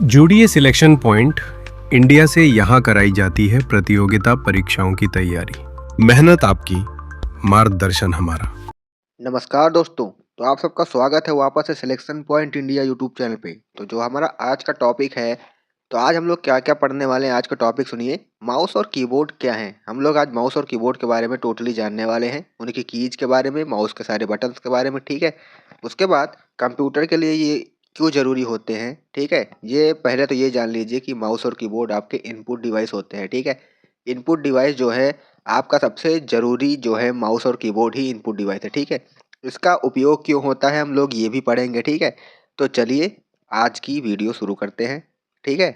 जुड़िए selection point India से यहाँ कराई जाती है प्रतियोगिता परीक्षाओं की तैयारी। मेहनत आपकी, मार्गदर्शन हमारा। नमस्कार दोस्तों। तो आप सबका स्वागत है वापस से selection point India YouTube channel पे। तो जो हमारा आज का टॉपिक है, तो आज हम लोग क्या क्या पढ़ने वाले हैं। आज का टॉपिक सुनिए, माउस और कीबोर्ड क्या है। हम लोग आज माउस और कीबोर्ड के बारे में टोटली जानने वाले हैं, उनकी कीज के बारे में, माउस के सारे बटन्स के बारे में, ठीक है। उसके बाद कंप्यूटर के लिए ये क्यों ज़रूरी होते हैं, ठीक है। ये पहले तो ये जान लीजिए कि माउस और कीबोर्ड आपके इनपुट डिवाइस होते हैं, ठीक है। इनपुट डिवाइस जो है आपका सबसे ज़रूरी जो है माउस और कीबोर्ड ही इनपुट डिवाइस है, ठीक है। इसका उपयोग क्यों होता है हम लोग ये भी पढ़ेंगे, ठीक है। तो चलिए आज की वीडियो शुरू करते हैं, ठीक है।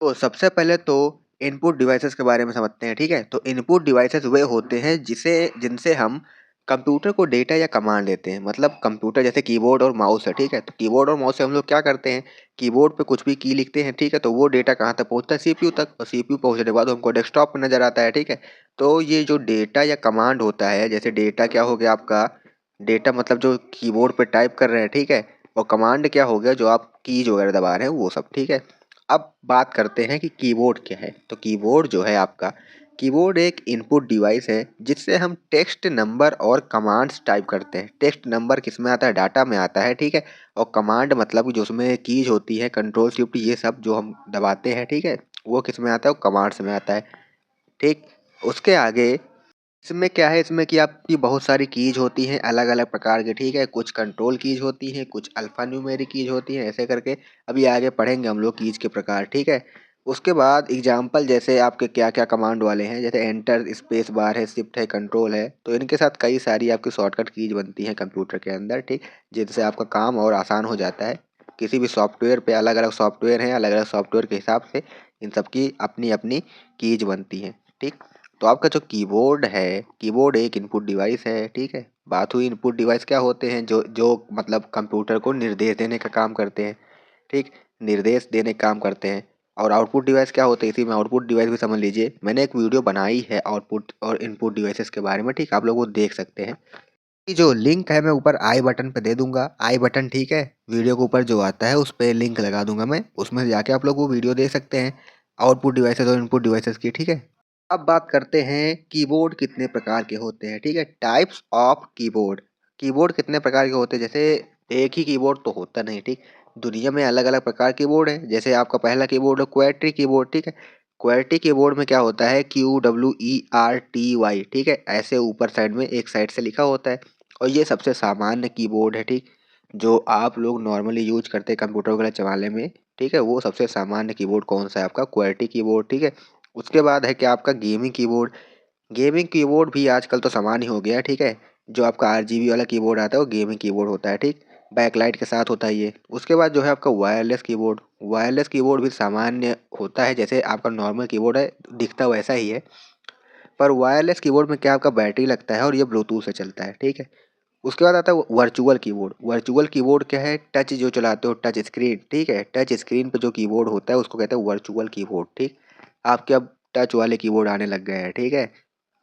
तो सबसे पहले तो इनपुट डिवाइसेस के बारे में समझते हैं, ठीक है। तो इनपुट डिवाइसेस वे होते हैं जिनसे हम कंप्यूटर को डेटा या कमांड देते हैं। मतलब कंप्यूटर जैसे कीबोर्ड और माउस है, ठीक है। तो कीबोर्ड और माउस से हम लोग क्या करते हैं, कीबोर्ड पे कुछ भी की लिखते हैं, ठीक है। तो वो डेटा कहाँ तक पहुँचता है, सीपीयू तक, और सीपीयू पहुँचने के बाद हमको डेस्कटॉप पर नजर आता है, ठीक है। तो ये जो डेटा या कमांड होता है, जैसे डेटा क्या हो गया आपका, डेटा मतलब जो कीबोर्ड पे टाइप कर रहे हैं, ठीक है। और कमांड क्या हो गया, जो आप कीज वगैरह दबा रहे हैं वो सब, ठीक है। अब बात करते हैं कि कीबोर्ड क्या है। तो कीबोर्ड जो है आपका, कीबोर्ड एक इनपुट डिवाइस है जिससे हम टेक्स्ट, नंबर और कमांड्स टाइप करते हैं। टेक्स्ट नंबर किस में आता है, डाटा में आता है, ठीक है। और कमांड मतलब जो उसमें कीज होती है, कंट्रोल शिफ्ट ये सब जो हम दबाते हैं, ठीक है, वो किस में आता है, वो कमांड्स में आता है, ठीक। उसके आगे इसमें क्या है, इसमें कि आपकी बहुत सारी कीज होती हैं अलग अलग प्रकार की, ठीक है। कुछ कंट्रोल कीज होती हैं, कुछ अल्फा न्यूमेरिक कीज होती हैं, ऐसे करके अभी आगे पढ़ेंगे हम लोग कीज के प्रकार, ठीक है। उसके बाद एग्जाम्पल जैसे आपके क्या क्या कमांड वाले हैं, जैसे एंटर, स्पेस बार है, शिफ्ट है, कंट्रोल है। तो इनके साथ कई सारी आपकी शॉर्टकट कीज बनती हैं कंप्यूटर के अंदर, ठीक, जिनसे आपका काम और आसान हो जाता है। किसी भी सॉफ्टवेयर पे अलग अलग सॉफ्टवेयर हैं, अलग अलग सॉफ्टवेयर के हिसाब से इन सब की अपनी अपनी कीज बनती हैं, ठीक। तो आपका जो कीबोर्ड है, कीबोर्ड एक इनपुट डिवाइस है, ठीक है। बात हुई इनपुट डिवाइस क्या होते हैं, जो जो मतलब कंप्यूटर को निर्देश देने का काम करते हैं, ठीक, निर्देश देने का काम करते हैं। और आउटपुट डिवाइस क्या होते हैं, इसी में आउटपुट डिवाइस भी समझ लीजिए। मैंने एक वीडियो बनाई है आउटपुट और इनपुट डिवाइसेस के बारे में, ठीक, आप लोग वो देख सकते हैं। ये जो लिंक है मैं ऊपर आई बटन पे दे दूंगा, आई बटन, ठीक है। वीडियो के ऊपर जो आता है उस पर लिंक लगा दूंगा मैं, उसमें जाके आप लोग वो वीडियो देख सकते हैं आउटपुट डिवाइसेस और इनपुट डिवाइसेस की, ठीक है। अब बात करते हैं कीबोर्ड कितने प्रकार के होते हैं, ठीक है। टाइप्स ऑफ कीबोर्ड, कीबोर्ड कितने प्रकार के होते हैं। जैसे एक ही कीबोर्ड तो होता नहीं, ठीक, दुनिया में अलग अलग प्रकार के कीबोर्ड है। जैसे आपका पहला कीबोर्ड है क्वेट्री कीबोर्ड, ठीक है। क्वेट्री कीबोर्ड में क्या होता है, QWERTY, ठीक है, ऐसे ऊपर साइड में एक साइड से लिखा होता है। और ये सबसे सामान्य कीबोर्ड है, ठीक, जो आप लोग नॉर्मली यूज करते हैं कंप्यूटर वगैरह चलाने में, ठीक है। वो सबसे सामान्य कीबोर्ड कौन सा है, आपका क्वेट्री कीबोर्ड, ठीक है। उसके बाद है क्या आपका गेमिंग कीबोर्ड। गेमिंग कीबोर्ड भी आजकल तो सामान ही हो गया है, ठीक है। जो आपका RGB वाला कीबोर्ड आता है वो गेमिंग कीबोर्ड होता है, ठीक, बैकलाइट के साथ होता है ये। उसके बाद जो है आपका वायरलेस कीबोर्ड, वायरलेस कीबोर्ड भी सामान्य होता है, जैसे आपका नॉर्मल कीबोर्ड है, दिखता वैसा ही है। पर वायरलेस कीबोर्ड में क्या आपका बैटरी लगता है और ये ब्लूटूथ से चलता है, ठीक है। उसके बाद आता है वर्चुअल कीबोर्ड। वर्चुअल कीबोर्ड क्या है, टच जो चलाते हो, टच स्क्रीन, ठीक है। टच स्क्रीन पे जो कीबोर्ड होता है उसको कहते हैं वर्चुअल कीबोर्ड, ठीक। आपके अब टच वाले कीबोर्ड आने लग गए हैं, ठीक है।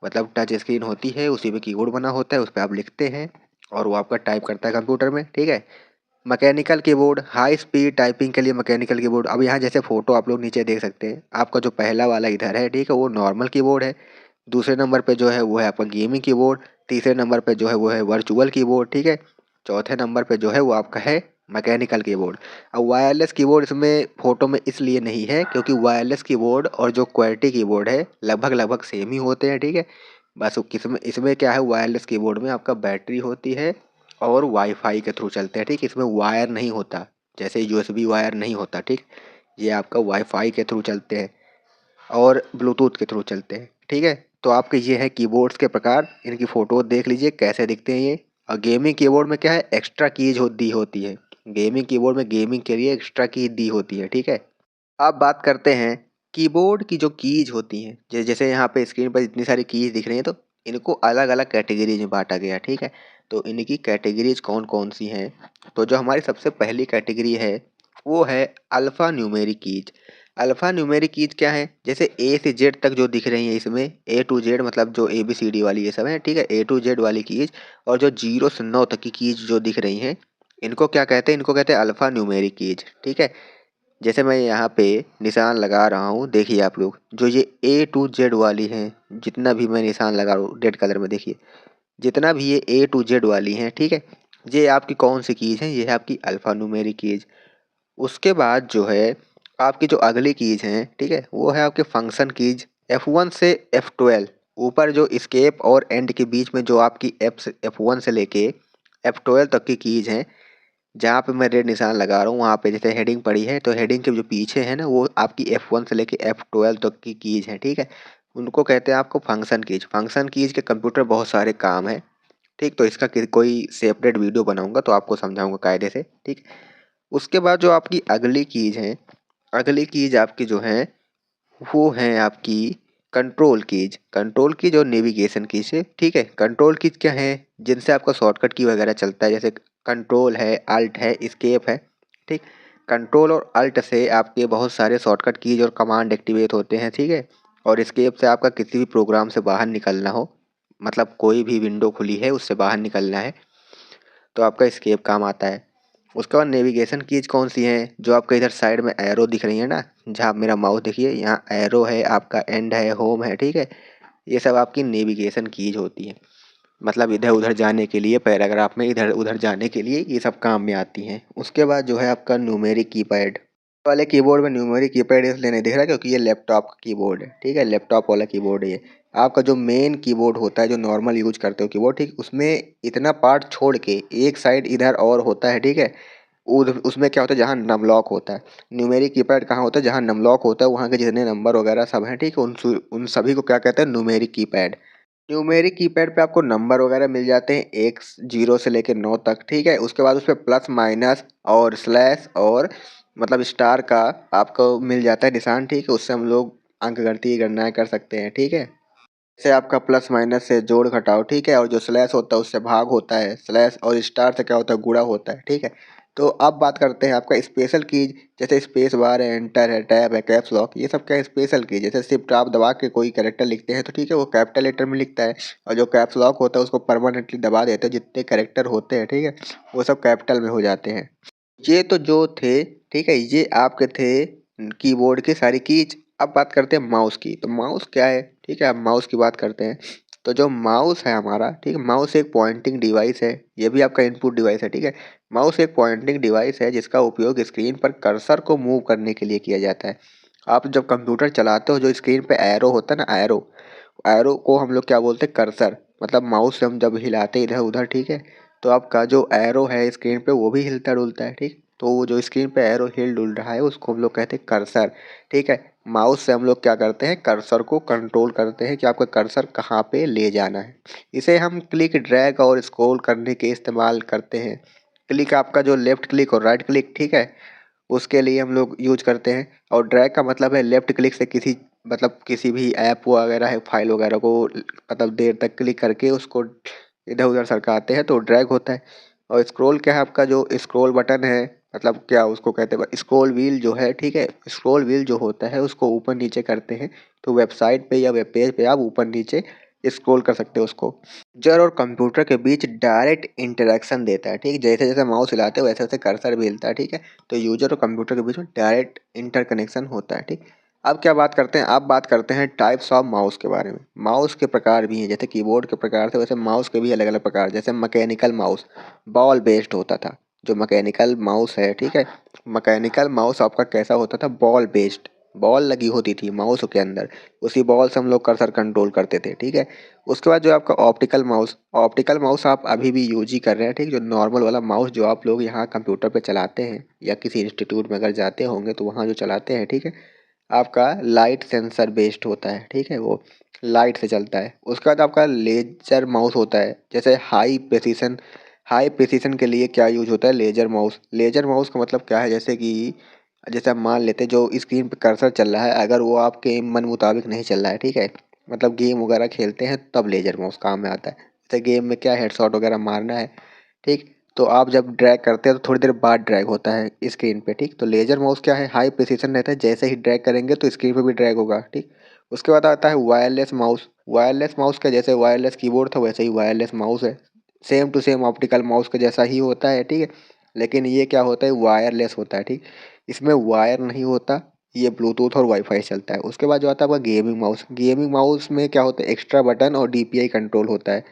मतलब टच स्क्रीन होती है, उसी में कीबोर्ड बना होता है, उस पे आप लिखते हैं और वो आपका टाइप करता है कंप्यूटर में, ठीक है। Mechanical keyboard, high speed typing के लिए मैकेनिकल कीबोर्ड। अब यहाँ जैसे फोटो आप लोग नीचे देख सकते हैं, आपका जो पहला वाला इधर है, ठीक है, वो नॉर्मल कीबोर्ड है। दूसरे नंबर पे जो है वो है आपका गेमिंग कीबोर्ड। तीसरे नंबर पे जो है वो है वर्चुअल कीबोर्ड, ठीक है। चौथे नंबर पे जो है वो आपका है मैकेनिकल कीबोर्ड। अब वायरलेस कीबोर्ड इसमें फोटो में इसलिए नहीं है क्योंकि वायरलेस कीबोर्ड और जो क्वालिटी कीबोर्ड है लगभग लगभग सेम ही होते हैं, ठीक है। बस किसमें इसमें क्या है, वायरलेस कीबोर्ड में आपका बैटरी होती है और वाईफाई के थ्रू चलते हैं, ठीक। इसमें वायर नहीं होता, जैसे यूएसबी वायर नहीं होता, ठीक। ये आपका वाईफाई के थ्रू चलते हैं और ब्लूटूथ के थ्रू चलते हैं, ठीक है। तो आपके ये है कीबोर्ड्स के प्रकार, इनकी फ़ोटो देख लीजिए कैसे दिखते हैं ये। और गेमिंग कीबोर्ड में क्या है, एक्स्ट्रा कीज दी होती है। गेमिंग कीबोर्ड में गेमिंग के लिए एक्स्ट्रा की दी होती है, ठीक है। अब बात करते हैं कीबोर्ड की जो कीज होती हैं, जैसे यहाँ पे स्क्रीन पर इतनी सारी कीज दिख रही हैं, तो इनको अलग अलग कैटेगरीज में बांटा गया, ठीक है। तो इनकी कैटेगरीज कौन कौन सी हैं, तो जो हमारी सबसे पहली कैटेगरी है वो है alpha numeric keys. Alpha numeric keys क्या है, जैसे ए से जेड तक जो दिख रही हैं इसमें, ए टू जेड मतलब जो ABCD वाली ये सब है, ठीक है, ए टू जेड वाली कीज। और जो 0 से 9 तक की कीज जो दिख रही हैं, इनको क्या कहते हैं, इनको कहते हैं अल्फ़ा न्यूमेरिक कीज, ठीक है। जैसे मैं यहाँ पे निशान लगा रहा हूँ, देखिए आप लोग जो ये ए टू जेड वाली हैं, जितना भी मैं निशान लगा रहा हूँ रेड कलर में, देखिए जितना भी ये ए टू जेड वाली हैं, ठीक है, ये आपकी कौन सी कीज है, ये है आपकी अल्फा न्यूमेरिक कीज। उसके बाद जो है आपकी जो अगली कीज हैं, ठीक है, वो है आपके फंक्शन कीज F1 से F12। ऊपर जो स्केप और एंड के बीच में जो आपकी F1 से लेके F12 तक की कीज हैं, जहाँ पे मैं रेड निशान लगा रहा हूँ वहाँ पे जैसे हेडिंग पड़ी है, तो हेडिंग के जो पीछे है ना, वो आपकी F1 से लेके F12 तक की कीज हैं, ठीक है। उनको कहते हैं आपको फंक्शन कीज। फंक्शन कीज के कंप्यूटर बहुत सारे काम है, ठीक, तो इसका कोई सेपरेट वीडियो बनाऊंगा तो आपको समझाऊंगा कायदे से, ठीक। उसके बाद जो आपकी अगली कीज है, अगली कीज आपकी जो है वो है आपकी कंट्रोल कीज। कंट्रोल कीज और नेविगेशन कीज है, ठीक है। कंट्रोल कीज क्या है, जिनसे आपका शॉर्टकट की वगैरह चलता है, जैसे कंट्रोल है, अल्ट है, स्केप है, ठीक। कंट्रोल और अल्ट से आपके बहुत सारे शॉर्टकट कीज और कमांड एक्टिवेट होते हैं, ठीक है। और स्केप से आपका किसी भी प्रोग्राम से बाहर निकलना हो, मतलब कोई भी विंडो खुली है उससे बाहर निकलना है, तो आपका स्केप काम आता है। उसके बाद नेविगेशन कीज कौन सी हैं, जो आपके इधर साइड में एरो दिख रही है ना, जहाँ मेरा माउस देखिए, यहाँ एरो है, आपका एंड है, होम है, ठीक है। ये सब आपकी नेविगेशन कीज होती है, मतलब इधर उधर जाने के लिए, पैराग्राफ में इधर उधर जाने के लिए ये सब काम में आती हैं। उसके बाद जो है आपका न्यूमेरिक कीपैड वाले कीबोर्ड में न्यूमेरिक कीपैड इसलिए नहीं दिख रहा क्योंकि ये लैपटॉप का कीबोर्ड है, ठीक है, लैपटॉप वाला कीबोर्ड है ये। आपका जो मेन कीबोर्ड होता है, जो नॉर्मल यूज करते हो कीबोर्ड, ठीक, उसमें इतना पार्ट छोड़ के एक साइड इधर और होता है, ठीक है। उसमें क्या होता है, जहाँ नमलॉक होता है। न्यूमेरिक कीपैड कहाँ होता है, जहाँ नमलॉक होता है, वहाँ के जितने नंबर वगैरह सब हैं, ठीक है, उन सभी को क्या कहते हैं, न्यूमेरिक कीपैड। न्यूमेरिक कीपैड पे आपको नंबर वगैरह मिल जाते हैं, एक 0 से लेकर 9 तक, ठीक है। उसके बाद उस पे प्लस माइनस और स्लैश और मतलब स्टार का आपको मिल जाता है निशान, ठीक है। उससे हम लोग अंक गणित की गणनाएं कर सकते हैं, ठीक है। जैसे आपका प्लस माइनस से जोड़ घटाओ, ठीक है, और जो स्लैश होता है उससे भाग होता है, स्लैश और स्टार से क्या होता है, गुणा होता है, ठीक है। तो अब बात करते हैं आपका स्पेशल कीज, जैसे स्पेस बार है, एंटर है, टैब है, कैप्स लॉक, ये सब क्या है, स्पेशल कीज। जैसे शिफ्ट आप दबा के कोई कैरेक्टर लिखते हैं तो ठीक है, वो कैपिटल लेटर में लिखता है, और जो कैप्स लॉक होता है उसको परमानेंटली दबा देते हैं, जितने कैरेक्टर होते हैं, ठीक है, वो सब कैपिटल में हो जाते हैं। ये तो जो थे, ठीक है, ये आपके थे कीबोर्ड के सारी कीज। अब बात करते हैं माउस की। तो माउस क्या है, ठीक है, अब माउस की बात करते हैं। तो जो माउस है हमारा, ठीक है, माउस एक पॉइंटिंग डिवाइस है, ये भी आपका इनपुट डिवाइस है, ठीक है। माउस एक पॉइंटिंग डिवाइस है जिसका उपयोग स्क्रीन पर कर्सर को मूव करने के लिए किया जाता है। आप जब कंप्यूटर चलाते हो, जो स्क्रीन पे एरो होता है ना, एरो, एरो को हम लोग क्या बोलते हैं, कर्सर। मतलब माउस से हम जब हिलाते हैं इधर उधर, ठीक है, तो आपका जो एरो है स्क्रीन पे वो भी हिलता डुलता है, ठीक। तो वो जो स्क्रीन पे एरो हिल डुल रहा है उसको हम लोग कहते हैं कर्सर, ठीक है। माउस से हम लोग क्या करते हैं, कर्सर को कंट्रोल करते हैं कि आपका कर्सर कहाँ पे ले जाना है। इसे हम क्लिक, ड्रैग और स्क्रॉल करने के इस्तेमाल करते हैं। क्लिक आपका जो लेफ्ट क्लिक और राइट क्लिक, ठीक है, उसके लिए हम लोग यूज करते हैं। और ड्रैग का मतलब है लेफ्ट क्लिक से किसी, मतलब किसी भी ऐप वगैरह है, फाइल वगैरह को मतलब देर तक क्लिक करके उसको इधर उधर सरकाते हैं तो ड्रैग होता है। और स्क्रॉल क्या है, आपका जो स्क्रॉल बटन है, मतलब क्या उसको कहते हैं, स्क्रॉल व्हील जो है, ठीक है, स्क्रॉल व्हील जो होता है उसको ऊपर नीचे करते हैं, तो वेबसाइट पे या वेब पेज पे आप ऊपर नीचे स्क्रॉल कर सकते हो उसको। यूजर और कंप्यूटर के बीच डायरेक्ट इंटरेक्शन देता है, ठीक, जैसे जैसे माउस हिलाते हैं वैसे वैसे कर्सर भी हिलता है, ठीक है। तो यूजर और कंप्यूटर के बीच में डायरेक्ट इंटरकनेक्शन होता है, ठीक। अब क्या बात करते हैं, अब बात करते हैं टाइप्स ऑफ माउस के बारे में। माउस के प्रकार भी हैं, जैसे कीबोर्ड के प्रकार थे वैसे माउस के भी अलग अलग प्रकार। जैसे मैकेनिकल माउस बॉल बेस्ड होता था, जो मैकेनिकल माउस है, ठीक है, मैकेनिकल माउस आपका कैसा होता था, बॉल बेस्ड, बॉल लगी होती थी माउस के अंदर, उसी बॉल से हम लोग कर्सर कंट्रोल करते थे, ठीक है। उसके बाद जो आपका ऑप्टिकल माउस, ऑप्टिकल माउस आप अभी भी यूज ही कर रहे हैं, ठीक, जो नॉर्मल वाला माउस जो आप लोग यहाँ कंप्यूटर पे चलाते हैं या किसी इंस्टीट्यूट में अगर जाते होंगे तो वहाँ जो चलाते हैं, ठीक है, आपका लाइट सेंसर बेस्ड होता है, ठीक है, वो लाइट से चलता है। उसके बाद आपका लेजर माउस होता है, जैसे हाई प्रेसिशन, हाई प्रेसिशन के लिए क्या यूज होता है, लेजर माउस। लेजर माउस का मतलब क्या है, जैसे कि जैसे आप मान लेते हैं जो स्क्रीन पे कर्सर चल रहा है, अगर वो आपके मन मुताबिक नहीं चल रहा है, ठीक है, मतलब गेम वगैरह खेलते हैं तब लेजर माउस काम में आता है। जैसे गेम में क्या हेडशॉट वगैरह मारना है, ठीक, तो आप जब ड्रैग करते हैं तो थोड़ी देर बाद ड्रैग होता है स्क्रीन पे, ठीक। तो लेजर माउस क्या है, हाई प्रिसिशन रहता है, जैसे ही ड्रैग करेंगे तो स्क्रीन पे भी ड्रैग होगा, ठीक। उसके बाद आता है वायरलेस माउस। वायरलेस माउस का जैसे वायरलेस कीबोर्ड था वैसे ही वायरलेस माउस है, same to same optical mouse का जैसा ही होता है, ठीक है, लेकिन ये क्या होता है, वायरलेस होता है, ठीक। इसमें वायर नहीं होता, ये ब्लूटूथ और वाईफाई चलता है। उसके बाद जो आता है आपका गेमिंग माउस में क्या होता है, एक्स्ट्रा बटन और डीपीआई कंट्रोल होता है।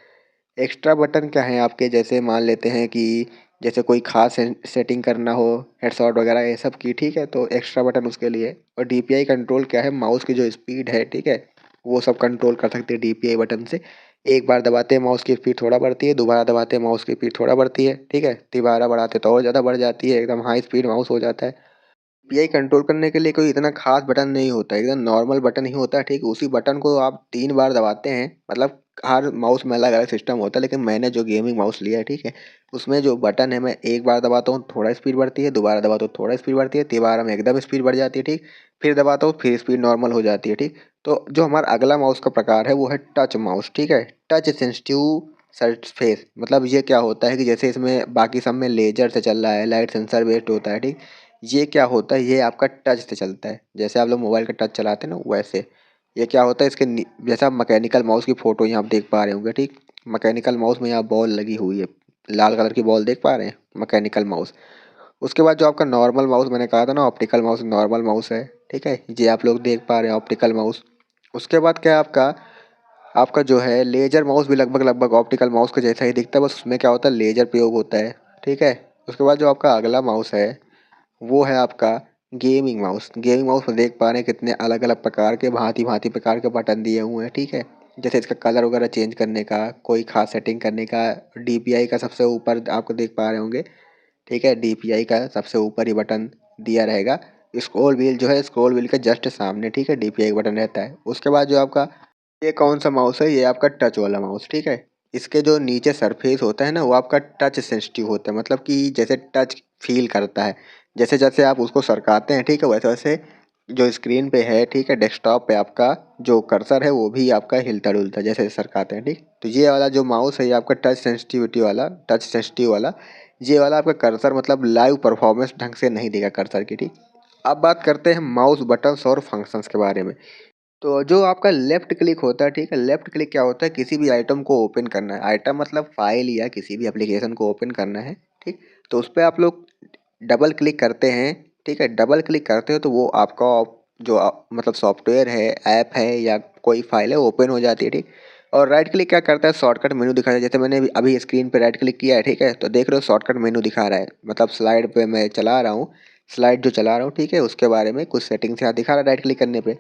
एक्स्ट्रा बटन क्या है आपके, जैसे मान लेते हैं कि जैसे कोई खास सेटिंग करना हो, हेडशॉट वगैरह ये सब की, ठीक है, तो एक्स्ट्रा बटन उसके लिए। और डीपीआई कंट्रोल क्या है, माउस की जो स्पीड है, ठीक है, वो सब कंट्रोल कर सकते हैं डीपीआई बटन से। एक बार दबाते हैं माउस की स्पीड थोड़ा बढ़ती है, दोबारा दबाते हैं माउस की स्पीड थोड़ा बढ़ती है, ठीक है, तिबारा बढ़ाते तो और ज़्यादा बढ़ जाती है, एकदम हाई स्पीड माउस हो जाता है। पीआई कंट्रोल करने के लिए कोई इतना खास बटन नहीं होता है, एकदम नॉर्मल बटन ही होता है, ठीक है। उसी बटन को आप 3 बार दबाते हैं, मतलब हर माउस में अलग-अलग सिस्टम होता है, लेकिन मैंने जो गेमिंग माउस लिया है, ठीक है, उसमें जो बटन है मैं एक बार दबाता हूँ थोड़ा स्पीड बढ़ती है, दोबारा दबाता हूँ थोड़ा स्पीड बढ़ती है, तिबारा में एकदम स्पीड बढ़ जाती है, ठीक। फिर दबाता हूँ फिर स्पीड नॉर्मल हो जाती है, ठीक। तो जो हमारा अगला माउस का प्रकार है वो है टच माउस, ठीक है। टच सेंसिटिव सरफेस, मतलब ये क्या होता है कि जैसे इसमें बाकी सब में लेजर से चल रहा है, लाइट सेंसर बेस्ड होता है, ठीक। ये क्या होता है, ये आपका टच से चलता है, जैसे आप लोग मोबाइल का टच चलाते हैं ना वैसे। ये क्या होता है, इसके जैसा मैकेनिकल माउस की फ़ोटो यहाँ आप देख पा रहे होंगे, ठीक। मैकेनिकल माउस में यहाँ बॉल लगी हुई है, लाल कलर की बॉल देख पा रहे हैं, मैकेनिकल माउस। उसके बाद जो आपका नॉर्मल माउस मैंने कहा था ना, ऑप्टिकल माउस नॉर्मल माउस है, ठीक है, ये आप लोग देख पा रहे हैं ऑप्टिकल माउस। उसके बाद क्या है आपका आपका जो है लेजर माउस भी लगभग लगभग ऑप्टिकल माउस के जैसा ही दिखता है, बस उसमें क्या होता है लेजर प्रयोग होता है, ठीक है। उसके बाद जो आपका अगला माउस है वो है आपका गेमिंग माउस। गेमिंग माउस में देख पा रहे हैं कितने अलग अलग प्रकार के भांति भांति प्रकार के बटन दिए हुए हैं, ठीक है। जैसे इसका कलर वगैरह चेंज करने का, कोई खास सेटिंग करने का, डीपीआई का सबसे ऊपर आपको देख पा रहे होंगे, ठीक है, डीपीआई का सबसे ऊपर ही बटन दिया रहेगा। स्क्रॉल व्हील जो है, स्क्रॉल व्हील के जस्ट सामने, ठीक है, डीपीआई बटन रहता है। उसके बाद जो आपका ये कौन सा माउस है, ये आपका टच वाला माउस, ठीक है। इसके जो नीचे सरफेस होता है ना वो आपका टच सेंसिटिव होता है, मतलब कि जैसे टच फील करता है, जैसे जैसे आप उसको सरकाते हैं, ठीक है, वैसे वैसे जो स्क्रीन पे है, ठीक है, डेस्कटॉप पे आपका जो कर्सर है वो भी आपका हिलता डुलता है जैसे सरकाते हैं, ठीक। तो ये वाला जो माउस है ये आपका टच सेंसिटिव वाला, ये वाला आपका कर्सर मतलब लाइव परफॉर्मेंस ढंग से नहीं देगा कर्सर की, ठीक। अब बात करते हैं माउस बटन्स और फंक्शंस के बारे में। तो जो आपका लेफ्ट क्लिक होता है, ठीक है, लेफ्ट क्लिक क्या होता है, किसी भी आइटम को ओपन करना है, आइटम मतलब फाइल या किसी भी एप्लीकेशन को ओपन करना है, ठीक। तो उस पर आप लोग डबल क्लिक करते हैं, ठीक है, डबल क्लिक करते हो तो वो आपका मतलब सॉफ्टवेयर है, ऐप है या कोई फाइल है ओपन हो जाती है, ठीक। और राइट क्लिक क्या करता है, शॉर्टकट मेनू दिखाता है, जैसे मैंने अभी स्क्रीन पे राइट क्लिक किया है, ठीक है, तो देख रहे हो शॉर्टकट मेनू दिखा रहा है, मतलब स्लाइड पे मैं चला रहा हूँ, स्लाइड जो चला रहा हूँ, ठीक है, उसके बारे में कुछ सेटिंग्स यहाँ दिखा रहा है राइट क्लिक करने पे,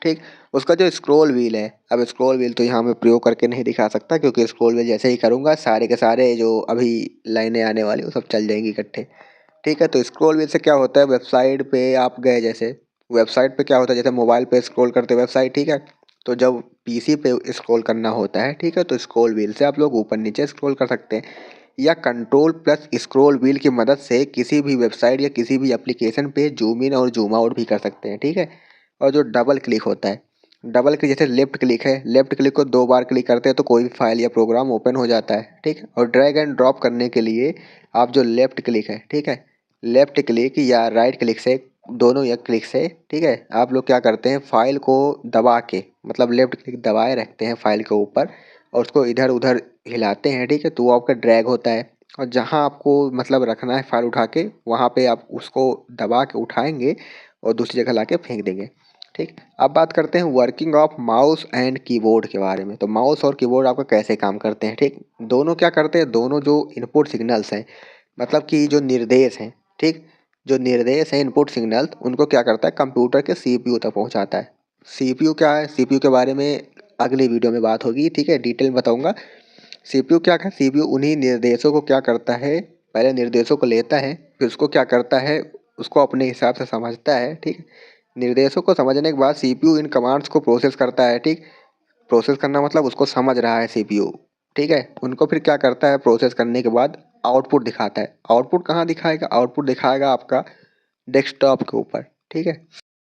ठीक। उसका जो स्क्रॉल व्हील है, अब स्क्रॉल व्हील तो यहाँ मैं प्रयोग करके नहीं दिखा सकता, क्योंकि स्क्रॉल व्हील जैसे ही करूँगा सारे के सारे जो अभी लाइनें आने वाली वो सब चल जाएंगी इकट्ठे, ठीक है। तो स्क्रॉल व्हील से क्या होता है, वेबसाइट पे आप गए, जैसे वेबसाइट पे क्या होता है, जैसे मोबाइल पे स्क्रॉल करते वेबसाइट, ठीक है, तो जब पीसी पे स्क्रॉल करना होता है, ठीक है, तो स्क्रॉल व्हील से आप लोग ऊपर नीचे स्क्रॉल कर सकते हैं, या कंट्रोल प्लस स्क्रॉल व्हील की मदद से किसी भी वेबसाइट या किसी भी एप्लीकेशन पे जूम इन और जूम आउट भी कर सकते हैं, ठीक है। और जो डबल क्लिक होता है, डबल क्लिक जैसे लेफ्ट क्लिक है, लेफ्ट क्लिक को 2 बार क्लिक करते हैं तो कोई भी फाइल या प्रोग्राम ओपन हो जाता है, ठीक है। और ड्रैग एंड ड्रॉप करने के लिए आप जो लेफ्ट क्लिक है, ठीक है, लेफ्ट क्लिक या राइट क्लिक से, दोनों या क्लिक से, ठीक है, आप लोग क्या करते हैं फाइल को दबा के, मतलब लेफ्ट क्लिक दबाए रखते हैं फाइल के ऊपर और उसको इधर उधर हिलाते हैं, ठीक है, तो वो आपका ड्रैग होता है। और जहाँ आपको मतलब रखना है फाइल उठा के, वहाँ पे आप उसको दबा के उठाएंगे और दूसरी जगह ला के फेंक देंगे, ठीक। अब बात करते हैं working of mouse and keyboard के बारे में। तो माउस और कीबोर्ड आपका कैसे काम करते हैं, ठीक। दोनों क्या करते हैं, दोनों जो इनपुट सिग्नल्स हैं, मतलब कि जो निर्देश हैं, ठीक, जो निर्देश हैं इनपुट सिग्नल, उनको क्या करता है कंप्यूटर के सीपीयू तक पहुंचाता है। सीपीयू क्या है, सीपीयू के बारे में अगली वीडियो में बात होगी, ठीक है, डिटेल में बताऊंगा। सीपीयू क्या है, सीपीयू उन्हीं निर्देशों को क्या करता है, पहले निर्देशों को लेता है, फिर उसको क्या करता है, उसको अपने हिसाब से समझता है, ठीक। निर्देशों को समझने के बाद सीपीयू इन कमांड्स को प्रोसेस करता है, ठीक। प्रोसेस करना मतलब उसको समझ रहा है सीपीयू, ठीक है। उनको फिर क्या करता है, प्रोसेस करने के बाद आउटपुट दिखाता है। आउटपुट कहाँ दिखाएगा, आउटपुट दिखाएगा आपका डेस्कटॉप के ऊपर, ठीक है।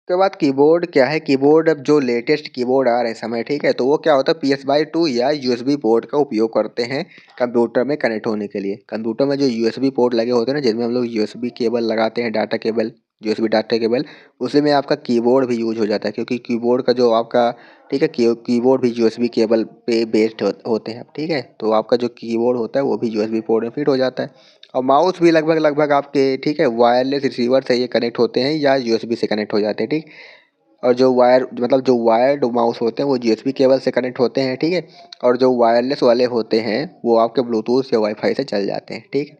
उसके बाद कीबोर्ड क्या है, कीबोर्ड अब जो लेटेस्ट कीबोर्ड आ रहे समय, ठीक है, तो वो क्या होता है PS/2 या यूएसबी पोर्ट का उपयोग करते हैं कंप्यूटर में कनेक्ट होने के लिए। कंप्यूटर में जो यूएसबी पोर्ट लगे होते हैं ना, जिनमें हम लोग यूएसबी केबल लगाते हैं, data cable, USB data cable, उसी में आपका कीबोर्ड भी यूज हो जाता है, क्योंकि कीबोर्ड का जो आपका, ठीक है, कीबोर्ड भी यूएसबी केबल पे बेस्ड होते हैं, ठीक है। तो आपका जो कीबोर्ड होता है वो भी यूएसबी पोर्ट में फिट हो जाता है। और माउस भी लगभग आपके ठीक है वायरलेस रिसीवर से ये कनेक्ट होते हैं या यूएसबी से कनेक्ट हो जाते हैं, ठीक। और जो वायर्ड माउस होते हैं वो यूएसबी केबल से कनेक्ट होते हैं, ठीक है। और जो वायरलेस वाले होते हैं वो आपके ब्लूटूथ या वाईफाई से चल जाते हैं, ठीक है।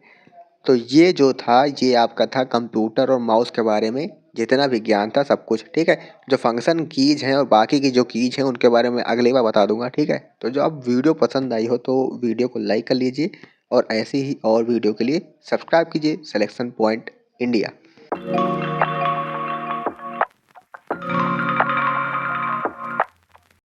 तो ये जो था ये आपका था कंप्यूटर और माउस के बारे में जितना विज्ञान था सब कुछ, ठीक है। जो फंक्शन कीज हैं और बाकी की जो कीज हैं उनके बारे में अगली बार बता दूंगा, ठीक है। तो जो आप वीडियो पसंद आई हो तो वीडियो को लाइक कर लीजिए और ऐसे ही और वीडियो के लिए सब्सक्राइब कीजिए सिलेक्शन पॉइंट इंडिया।